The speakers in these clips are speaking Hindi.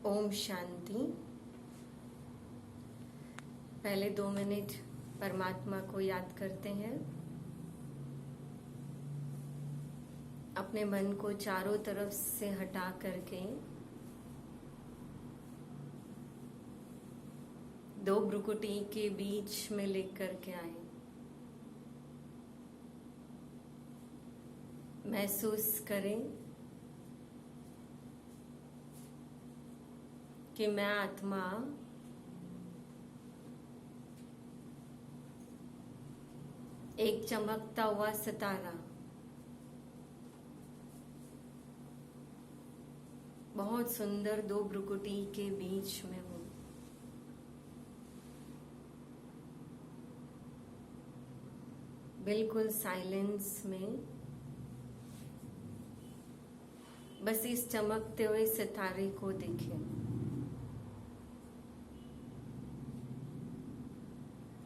ओम शांति। पहले 2 मिनट परमात्मा को याद करते हैं। अपने मन को चारों तरफ से हटा करके 2 भ्रुकुटी के बीच में लेकर के आए। महसूस करें कि मैं आत्मा एक चमकता हुआ सितारा, बहुत सुंदर 2 भ्रुकुटी के बीच में हूं। बिल्कुल साइलेंस में बस इस चमकते हुए सितारे को देखें।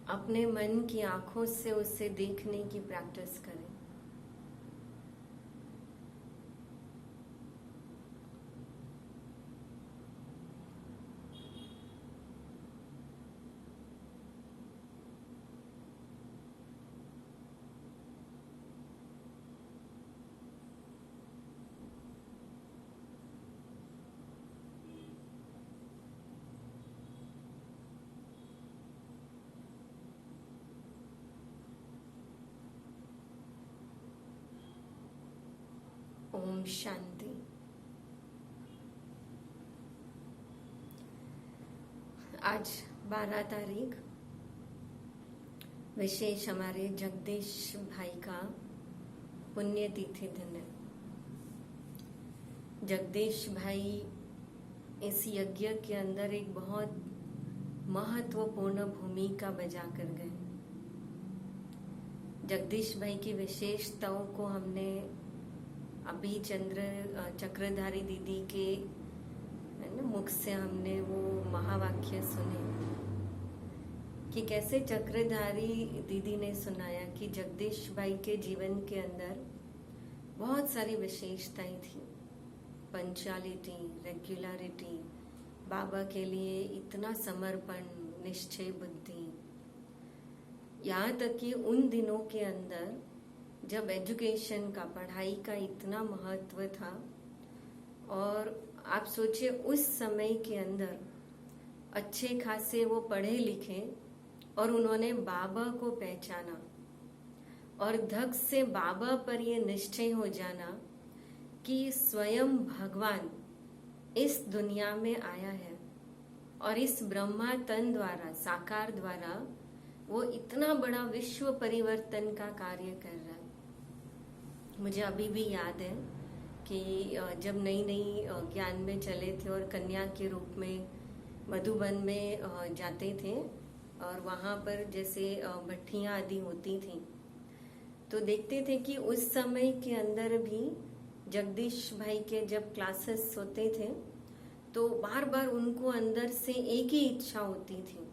अपने मन की आंखों से उसे देखने की प्रैक्टिस करें। ओम शांति। आज 12 तारीख विशेष हमारे जगदीश भाई का पुण्यतिथि दिन है। जगदीश भाई इस यज्ञ के अंदर एक बहुत महत्वपूर्ण भूमिका बजा कर गए। जगदीश भाई की विशेषताओं को हमने अभी चक्रधारी दीदी के मुख से हमने वो महावाक्य सुने कि कैसे चक्रधारी दीदी ने सुनाया कि जगदीश भाई के जीवन के अंदर बहुत सारी विशेषताएं थी। पंक्चुअलिटी, रेगुलरिटी, बाबा के लिए इतना समर्पण, निश्चय बुद्धि, यहाँ तक कि उन दिनों के अंदर जब एजुकेशन का, पढ़ाई का इतना महत्व था। और आप सोचिए उस समय के अंदर अच्छे खासे वो पढ़े लिखे और उन्होंने बाबा को पहचाना और धक से बाबा पर ये निश्चय हो जाना कि स्वयं भगवान इस दुनिया में आया है और इस ब्रह्मा तन द्वारा, साकार द्वारा वो इतना बड़ा विश्व परिवर्तन का कार्य कर रहा है। मुझे अभी भी याद है कि जब नई ज्ञान में चले थे और कन्या के रूप में मधुबन में जाते थे और वहाँ पर जैसे भट्टियाँ आदि होती थी तो देखते थे कि उस समय के अंदर भी जगदीश भाई के जब क्लासेस होते थे तो बार बार उनको अंदर से एक ही इच्छा होती थी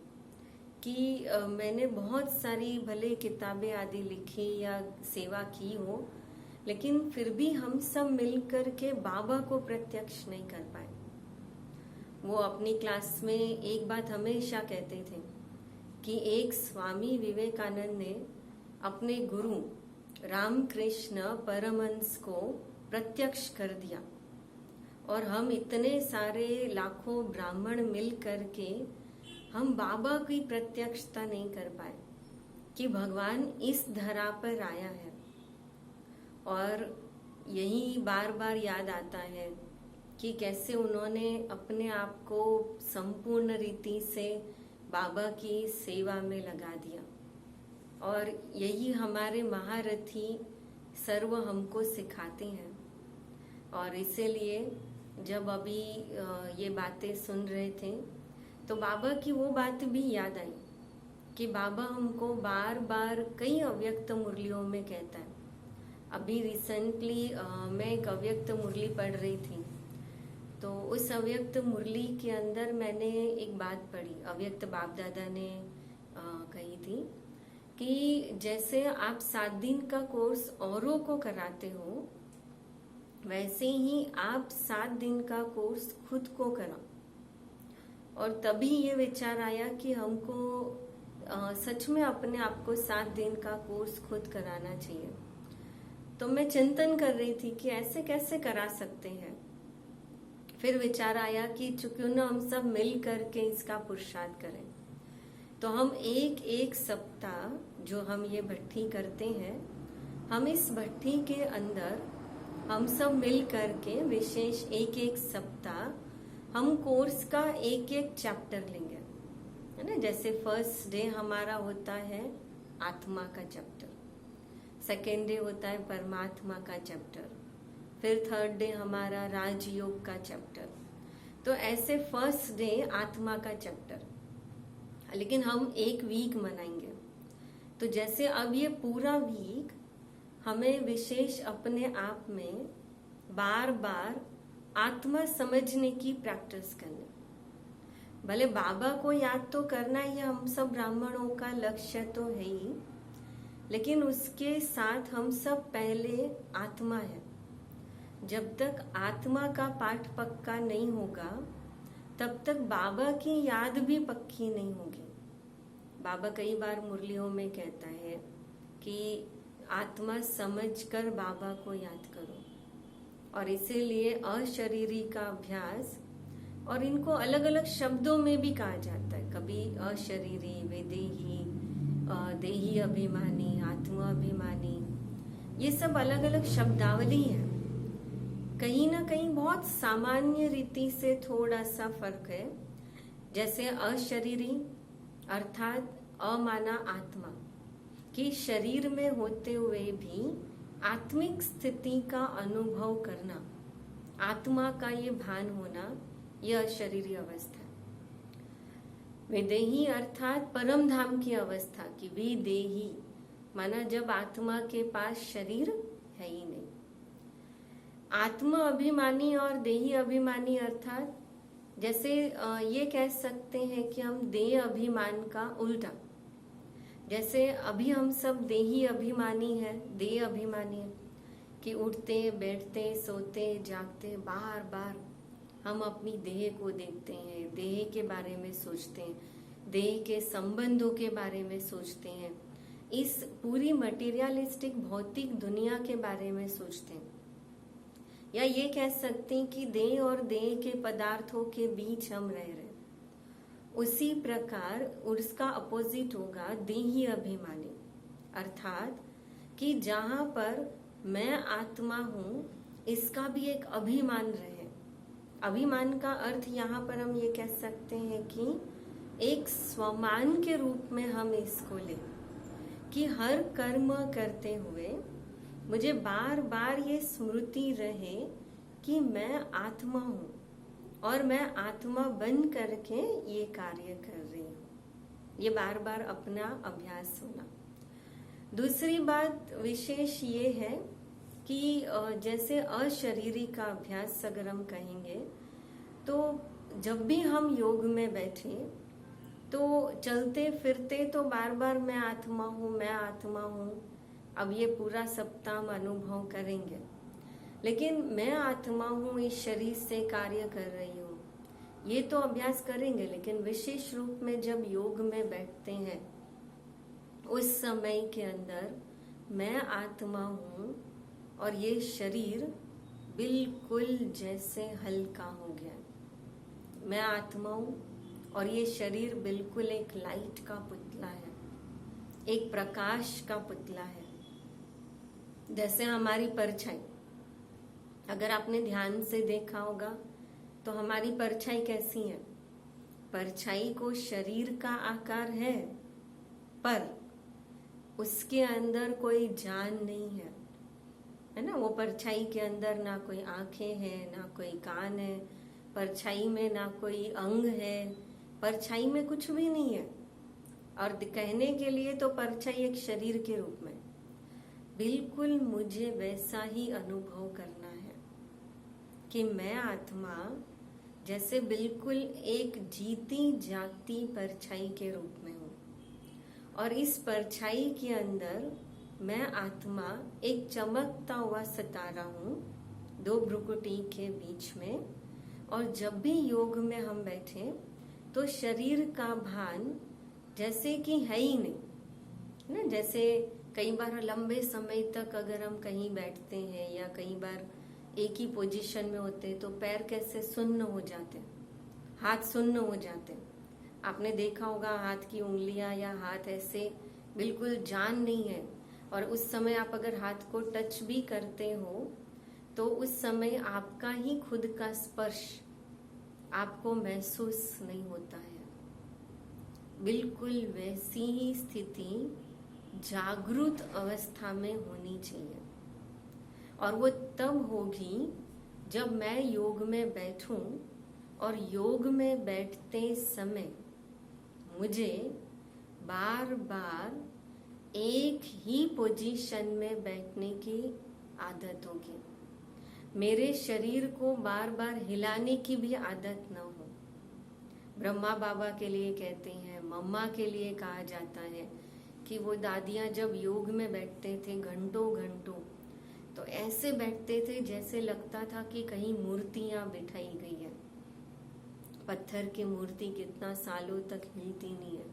कि मैंने बहुत सारी भले किताबें आदि लिखी या सेवा की हो, लेकिन फिर भी हम सब मिलकर के बाबा को प्रत्यक्ष नहीं कर पाए। वो अपनी क्लास में एक बात हमेशा कहते थे कि एक स्वामी विवेकानंद ने अपने गुरु रामकृष्ण परमहंस को प्रत्यक्ष कर दिया और हम इतने सारे लाखों ब्राह्मण मिल करके हम बाबा की प्रत्यक्षता नहीं कर पाए कि भगवान इस धरा पर आया है। और यही बार बार याद आता है कि कैसे उन्होंने अपने आप को संपूर्ण रीति से बाबा की सेवा में लगा दिया। और यही हमारे महारथी सर्व हमको सिखाते हैं। और इसीलिए जब अभी ये बातें सुन रहे थे तो बाबा की वो बात भी याद आई कि बाबा हमको बार बार कई अव्यक्त मुरलियों में कहता है। अभी रिसेंटली मैं एक अव्यक्त मुरली पढ़ रही थी तो उस अव्यक्त मुरली के अंदर मैंने एक बात पढ़ी, अव्यक्त बाप दादा ने कही थी कि जैसे आप 7 दिन का कोर्स औरों को कराते हो वैसे ही आप 7 दिन का कोर्स खुद को कराओ। और तभी ये विचार आया कि हमको सच में अपने आप को 7 दिन का कोर्स खुद कराना चाहिए। तो मैं चिंतन कर रही थी कि ऐसे कैसे करा सकते हैं। फिर विचार आया कि क्यों ना हम सब मिल करके इसका पुरुषार्थ करें। तो हम एक सप्ताह जो हम ये भट्ठी करते हैं, हम इस भट्ठी के अंदर हम सब मिल करके विशेष एक सप्ताह हम कोर्स का एक चैप्टर लेंगे, है ना। जैसे फर्स्ट डे हमारा होता है आत्मा का चैप्टर, सेकेंड डे होता है परमात्मा का चैप्टर, फिर थर्ड डे हमारा राजयोग का चैप्टर। तो ऐसे फर्स्ट डे आत्मा का चैप्टर, लेकिन हम एक वीक मनाएंगे। तो जैसे अब ये पूरा वीक हमें विशेष अपने आप में बार बार आत्मा समझने की प्रैक्टिस करनी। भले बाबा को याद तो करना ही हम सब ब्राह्मणों का लक्ष्य तो है ही, लेकिन उसके साथ हम सब पहले आत्मा है। जब तक आत्मा का पाठ पक्का नहीं होगा तब तक बाबा की याद भी पक्की नहीं होगी। बाबा कई बार मुरलियों में कहता है कि आत्मा समझकर बाबा को याद करो, और इसीलिए अशरीरी का अभ्यास, और इनको अलग अलग शब्दों में भी कहा जाता है। कभी अशरीरी, विदेही, देही अभिमानी, आत्मा अभिमानी, ये सब अलग अलग शब्दावली है। कहीं ना कहीं बहुत सामान्य रीति से थोड़ा सा फर्क है। जैसे अशरीरी अर्थात अमाना आत्मा, कि शरीर में होते हुए भी आत्मिक स्थिति का अनुभव करना, आत्मा का ये भान होना, यह अशरीरी अवस्था है। विदेही अर्थात परम धाम की अवस्था, की विदेही माना जब आत्मा के पास शरीर है ही नहीं। आत्मा अभिमानी और देही अभिमानी अर्थात जैसे ये कह सकते हैं कि हम देह अभिमान का उल्टा, जैसे अभी हम सब देही अभिमानी है, देह अभिमानी है कि उठते बैठते सोते जागते बार बार हम अपनी देह को देखते हैं, देह के बारे में सोचते हैं, देह के संबंधों के बारे में सोचते हैं, इस पूरी मटेरियलिस्टिक भौतिक दुनिया के बारे में सोचते हैं। या ये कह सकते हैं कि देह और देह के पदार्थों के बीच हम रह रहे हैं। उसी प्रकार उसका अपोजिट होगा देही अभिमानी, अर्थात कि जहां पर मैं आत्मा हूं इसका भी एक अभिमान रहे। अभिमान का अर्थ यहाँ पर हम ये कह सकते हैं कि एक स्वमान के रूप में हम इसको लें, कि हर कर्म करते हुए मुझे बार बार ये स्मृति रहे कि मैं आत्मा हूं और मैं आत्मा बन करके ये कार्य कर रही हूँ। ये बार बार अपना अभ्यास होना। दूसरी बात विशेष ये है कि जैसे अशरीरी का अभ्यास अगर हम कहेंगे तो जब भी हम योग में बैठे तो चलते फिरते तो बार बार मैं आत्मा हूँ, मैं आत्मा हूँ। अब ये पूरा सप्ताह हम अनुभव करेंगे, लेकिन मैं आत्मा हूँ, इस शरीर से कार्य कर रही हूँ, ये तो अभ्यास करेंगे। लेकिन विशेष रूप में जब योग में बैठते हैं उस समय के अंदर मैं आत्मा हूँ और ये शरीर बिल्कुल जैसे हल्का हो गया। मैं आत्मा हूँ और ये शरीर बिल्कुल एक लाइट का पुतला है, एक प्रकाश का पुतला है। जैसे हमारी परछाई, अगर आपने ध्यान से देखा होगा तो हमारी परछाई कैसी है। परछाई को शरीर का आकार है पर उसके अंदर कोई जान नहीं है ना। वो परछाई के अंदर ना कोई आंखें हैं, ना कोई कान है, परछाई में ना कोई अंग है, परछाई में कुछ भी नहीं है। और कहने के लिए तो परछाई एक शरीर के रूप में। बिल्कुल मुझे वैसा ही अनुभव करना है कि मैं आत्मा जैसे बिल्कुल एक जीती जागती परछाई के रूप में हूँ, और इस परछाई के अंदर मैं आत्मा एक चमकता हुआ सितारा हूँ दो भ्रुकुटी के बीच में। और जब भी योग में हम बैठे तो शरीर का भान जैसे कि है ही नहीं ना। जैसे कई बार लंबे समय तक अगर हम कहीं बैठते हैं या कई बार एक ही पोजीशन में होते हैं तो पैर कैसे सुन्न हो जाते हैं, हाथ सुन्न हो जाते हैं। आपने देखा होगा हाथ की उंगलियां या हाथ ऐसे बिल्कुल जान नहीं है, और उस समय आप अगर हाथ को टच भी करते हो तो उस समय आपका ही खुद का स्पर्श आपको महसूस नहीं होता है। बिल्कुल वैसी ही स्थिति जागृत अवस्था में होनी चाहिए, और वो तब होगी जब मैं योग में बैठूं और योग में बैठते समय मुझे बार बार एक ही पोजीशन में बैठने की आदत होगी। मेरे शरीर को बार बार हिलाने की भी आदत न हो। ब्रह्मा बाबा के लिए कहते हैं, मम्मा के लिए कहा जाता है कि वो दादियां जब योग में बैठते थे घंटों घंटों, तो ऐसे बैठते थे जैसे लगता था कि कहीं मूर्तियां बिठाई गई है। पत्थर की मूर्ति कितना सालों तक हिलती नहीं है,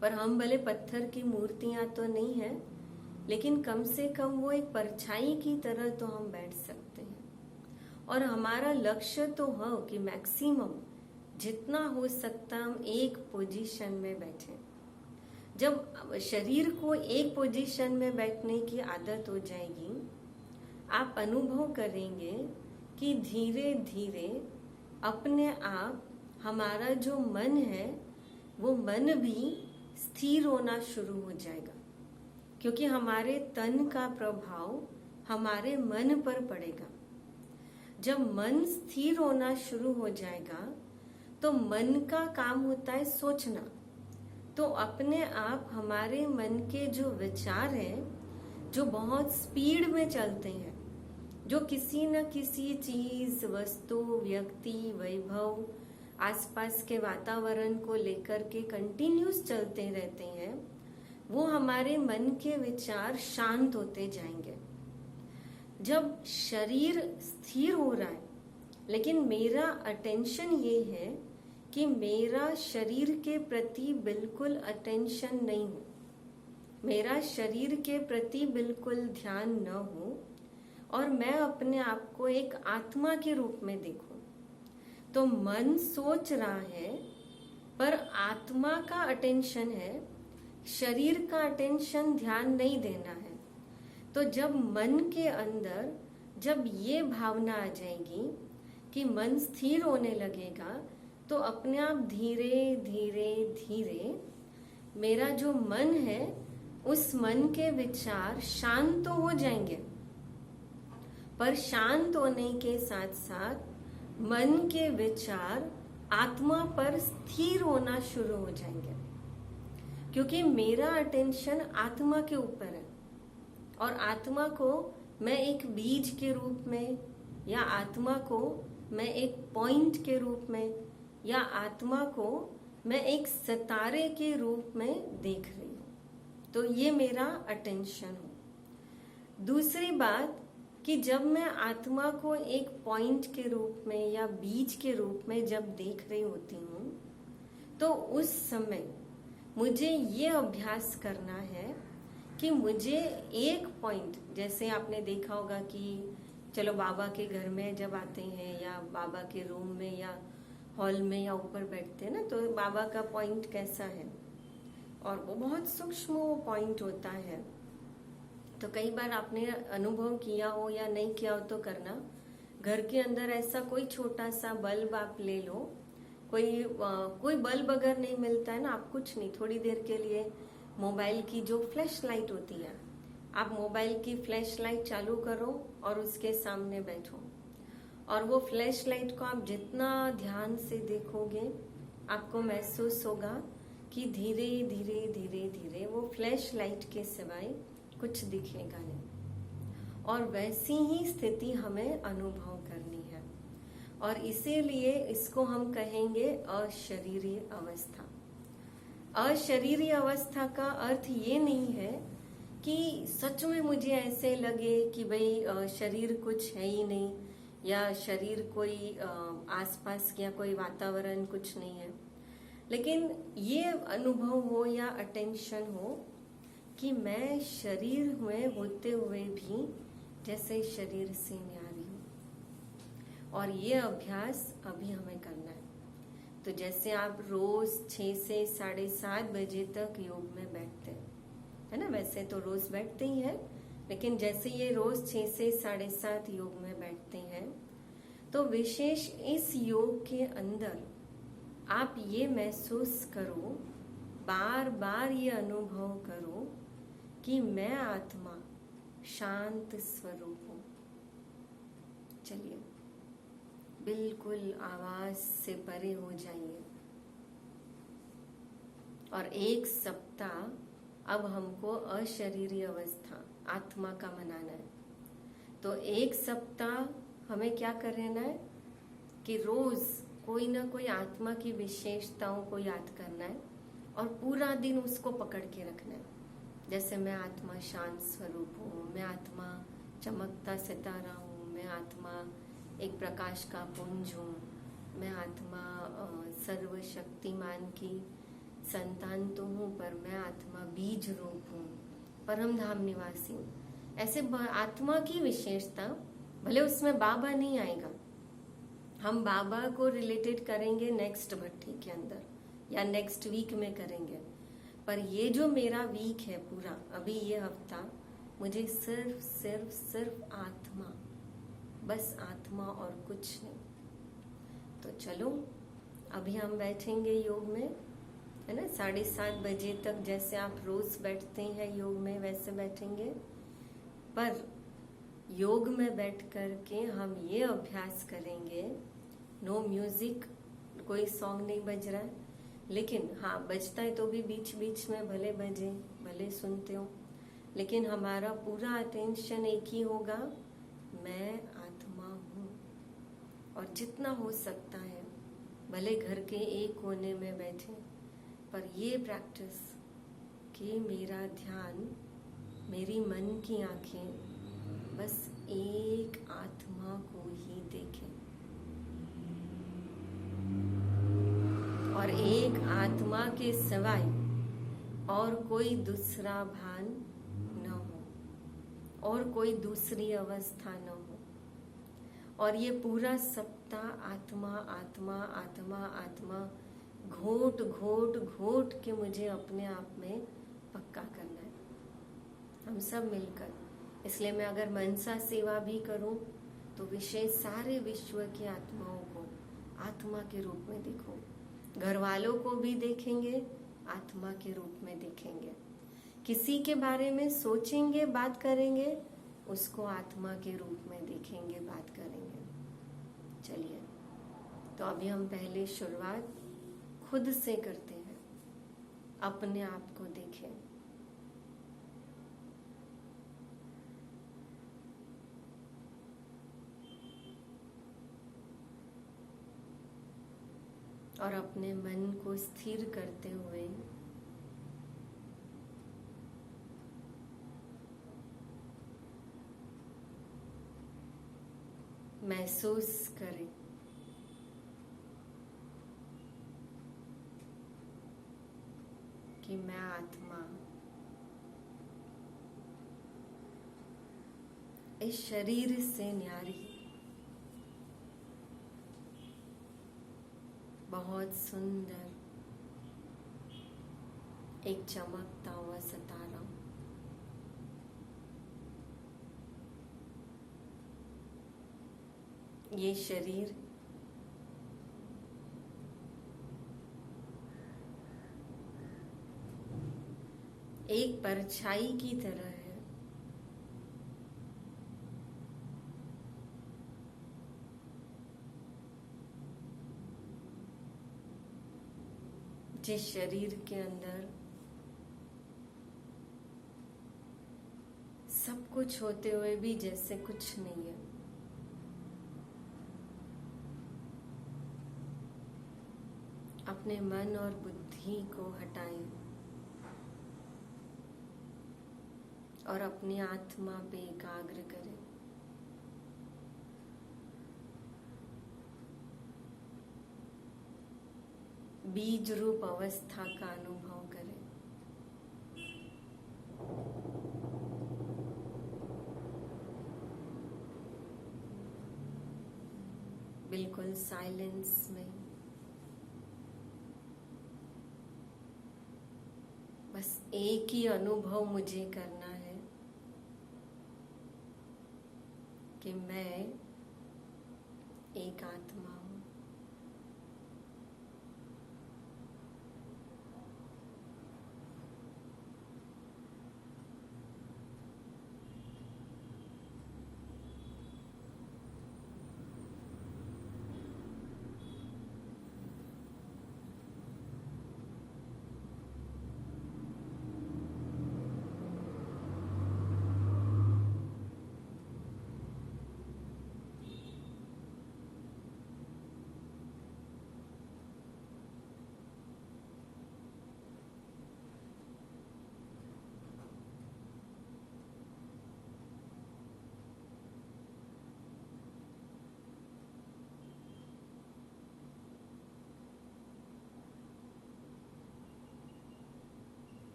पर हम भले पत्थर की मूर्तियां तो नहीं है, लेकिन कम से कम वो एक परछाई की तरह तो हम बैठ सकते हैं। और हमारा लक्ष्य तो हो कि मैक्सिमम जितना हो सकता हम एक पोजीशन में बैठे। जब शरीर को एक पोजीशन में बैठने की आदत हो जाएगी, आप अनुभव करेंगे कि धीरे धीरे अपने आप हमारा जो मन है वो मन भी स्थिर होना शुरू हो जाएगा, क्योंकि हमारे तन का प्रभाव हमारे मन पर पड़ेगा। जब मन स्थिर होना शुरू हो जाएगा तो मन का काम होता है सोचना, तो अपने आप हमारे मन के जो विचार हैं जो बहुत स्पीड में चलते हैं, जो किसी न किसी चीज, वस्तु, व्यक्ति, वैभव, आसपास के वातावरण को लेकर के कंटिन्यूस चलते रहते हैं, वो हमारे मन के विचार शांत होते जाएंगे। जब शरीर स्थिर हो रहा है, लेकिन मेरा अटेंशन ये है कि मेरा शरीर के प्रति बिल्कुल अटेंशन नहीं हो, मेरा शरीर के प्रति बिल्कुल ध्यान न हो, और मैं अपने आप को एक आत्मा के रूप में देखूं, तो मन सोच रहा है पर आत्मा का अटेंशन है, शरीर का अटेंशन ध्यान नहीं देना है। तो जब मन के अंदर जब ये भावना आ जाएगी कि मन स्थिर होने लगेगा, तो अपने आप धीरे धीरे धीरे मेरा जो मन है उस मन के विचार शांत तो हो जाएंगे, पर शांत होने के साथ साथ मन के विचार आत्मा पर स्थिर होना शुरू हो जाएंगे, क्योंकि मेरा अटेंशन आत्मा के ऊपर है। और आत्मा को मैं एक बीज के रूप में, या आत्मा को मैं एक पॉइंट के रूप में, या आत्मा को मैं एक सितारे के रूप में देख रही हूं। तो ये मेरा अटेंशन हो। दूसरी बात कि जब मैं आत्मा को एक पॉइंट के रूप में या बीज के रूप में जब देख रही होती हूं, तो उस समय मुझे ये अभ्यास करना है कि मुझे एक पॉइंट, जैसे आपने देखा होगा कि चलो बाबा के घर में जब आते हैं या बाबा के रूम में या हॉल में या ऊपर बैठते हैं ना, तो बाबा का पॉइंट कैसा है, और वो बहुत सूक्ष्म वो पॉइंट होता है। तो कई बार आपने अनुभव किया हो या नहीं किया हो तो करना, घर के अंदर ऐसा कोई छोटा सा बल्ब आप ले लो, कोई बल्ब अगर नहीं मिलता है ना, आप कुछ नहीं, थोड़ी देर के लिए मोबाइल की जो फ्लैश लाइट होती है, आप मोबाइल की फ्लैश लाइट चालू करो और उसके सामने बैठो, और वो फ्लैश लाइट को आप जितना ध्यान से देखोगे आपको महसूस होगा कि धीरे धीरे धीरे धीरे वो फ्लैश लाइट के सिवाय कुछ दिखेगा नहीं। और वैसी ही स्थिति हमें अनुभव करनी है, और इसीलिए इसको हम कहेंगे अशरीरी अवस्था। अशरीरी अवस्था का अर्थ ये नहीं है कि सच में मुझे ऐसे लगे कि भाई शरीर कुछ है ही नहीं, या शरीर कोई आसपास या कोई वातावरण कुछ नहीं है। लेकिन ये अनुभव हो या अटेंशन हो कि मैं शरीर में होते हुए भी जैसे शरीर से न्यारी हूं। और ये अभ्यास अभी हमें करना है। तो जैसे आप रोज 6 से 7:30 बजे तक योग में बैठते हैं, है ना, वैसे तो रोज बैठते ही हैं, लेकिन जैसे ये रोज 6 से 7:30 योग में बैठते हैं, तो विशेष इस योग के अंदर आप ये महसूस करो, बार बार ये अनुभव करो कि मैं आत्मा शांत स्वरूप हूं। चलिए, बिल्कुल आवाज से परे हो जाइए। और 1 सप्ताह अब हमको अशरीरी अवस्था आत्मा का मनाना है। तो 1 सप्ताह हमें क्या करना है कि रोज कोई ना कोई आत्मा की विशेषताओं को याद करना है और पूरा दिन उसको पकड़ के रखना है। जैसे मैं आत्मा शांत स्वरूप हूँ, मैं आत्मा चमकता सितारा हूँ, मैं आत्मा एक प्रकाश का पुंज हूँ, मैं आत्मा सर्वशक्तिमान की संतान तो हूँ, पर मैं आत्मा बीज रूप हूँ, परम धाम निवासी हूँ। ऐसे आत्मा की विशेषता, भले उसमें बाबा नहीं आएगा, हम बाबा को रिलेटेड करेंगे नेक्स्ट भट्टी के अंदर या नेक्स्ट वीक में करेंगे, पर ये जो मेरा वीक है पूरा, अभी ये हफ्ता, मुझे सिर्फ सिर्फ सिर्फ आत्मा, बस आत्मा और कुछ नहीं। तो चलो अभी हम बैठेंगे योग में, है ना, 7:30 बजे तक जैसे आप रोज बैठते हैं योग में वैसे बैठेंगे। पर योग में बैठ करके हम ये अभ्यास करेंगे, नो म्यूजिक, कोई सॉन्ग नहीं बज रहा है, लेकिन हाँ बजता है तो भी बीच बीच में भले बजे, भले सुनते हो, लेकिन हमारा पूरा अटेंशन एक ही होगा, मैं आत्मा हूँ। और जितना हो सकता है भले घर के एक कोने में बैठे, पर ये प्रैक्टिस कि मेरा ध्यान, मेरी मन की आंखें बस एक आत्मा को ही देखें और एक आत्मा के सिवाय और कोई दूसरा भान न हो और कोई दूसरी अवस्था न हो। और ये पूरा सप्ताह आत्मा आत्मा आत्मा आत्मा घोट घोट घोट के मुझे अपने आप में पक्का करना है, हम सब मिलकर। इसलिए मैं अगर मनसा सेवा भी करूं तो विशेष सारे विश्व की आत्माओं को आत्मा के रूप में देखो, घर वालों को भी देखेंगे, आत्मा के रूप में देखेंगे, किसी के बारे में सोचेंगे, बात करेंगे, उसको आत्मा के रूप में देखेंगे, बात करेंगे। चलिए, तो अभी हम पहले शुरुआत खुद से करते हैं, अपने आप को देखें। और अपने मन को स्थिर करते हुए महसूस करें कि मैं आत्मा इस शरीर से न्यारी, बहुत सुंदर एक चमकता हुआ सितारा, ये शरीर एक परछाई की तरह है, जिस शरीर के अंदर सब कुछ होते हुए भी जैसे कुछ नहीं है। अपने मन और बुद्धि को हटाएं और अपनी आत्मा पे एकाग्र करें। बीज रूप अवस्था का अनुभव करें। बिल्कुल साइलेंस में बस एक ही अनुभव मुझे करना है कि मैं एक आत्मा हूं।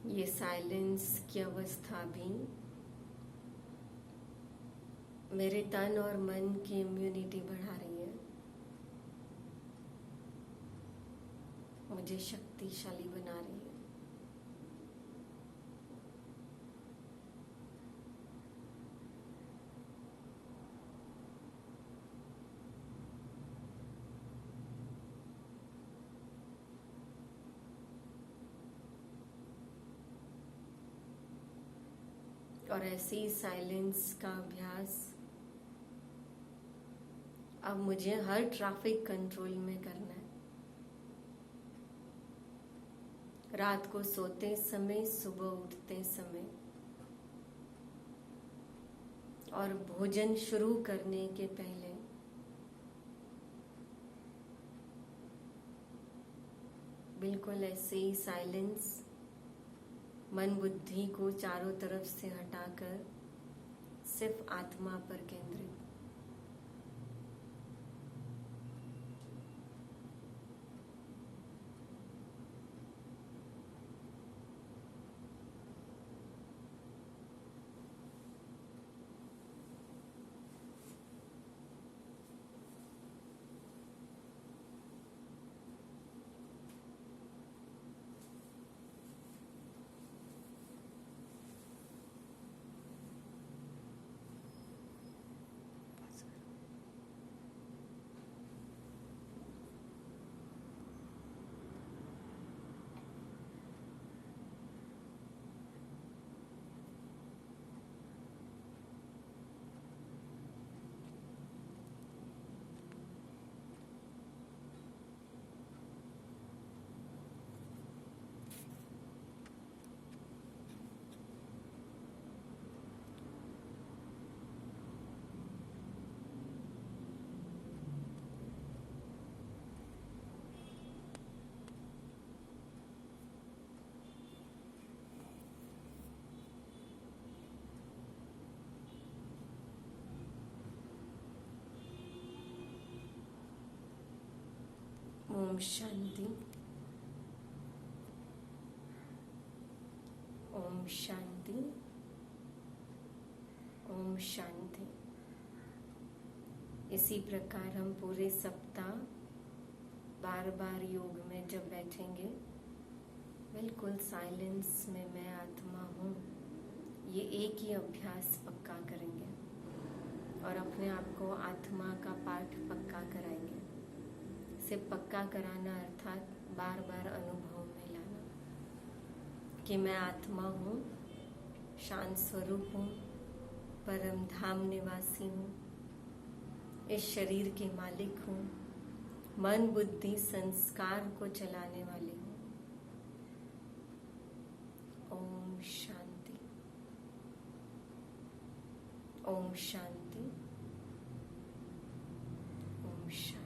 ये साइलेंस की अवस्था भी मेरे तन और मन की इम्यूनिटी बढ़ा रही है, मुझे शक्तिशाली बना रही है। और ऐसे ही साइलेंस का अभ्यास अब मुझे हर ट्रैफिक कंट्रोल में करना है। रात को सोते समय, सुबह उठते समय और भोजन शुरू करने के पहले बिल्कुल ऐसे ही साइलेंस मन बुद्धि को चारों तरफ से हटाकर सिर्फ आत्मा पर केंद्रित। ओम शांति, ओम शांति, ओम शांति। इसी प्रकार हम पूरे सप्ताह बार बार योग में जब बैठेंगे, बिल्कुल साइलेंस में मैं आत्मा हूँ, ये एक ही अभ्यास पक्का करेंगे और अपने आप को आत्मा का पाठ पक्का कराएंगे। सिर्फ पक्का कराना अर्थात बार बार अनुभव में लाना कि मैं आत्मा हूँ, शांत स्वरूप हूँ, परम धाम निवासी हूँ, इस शरीर की मालिक हूँ, मन बुद्धि संस्कार को चलाने वाली हूँ। ओम शांति, ओम शांति, ओम शांति।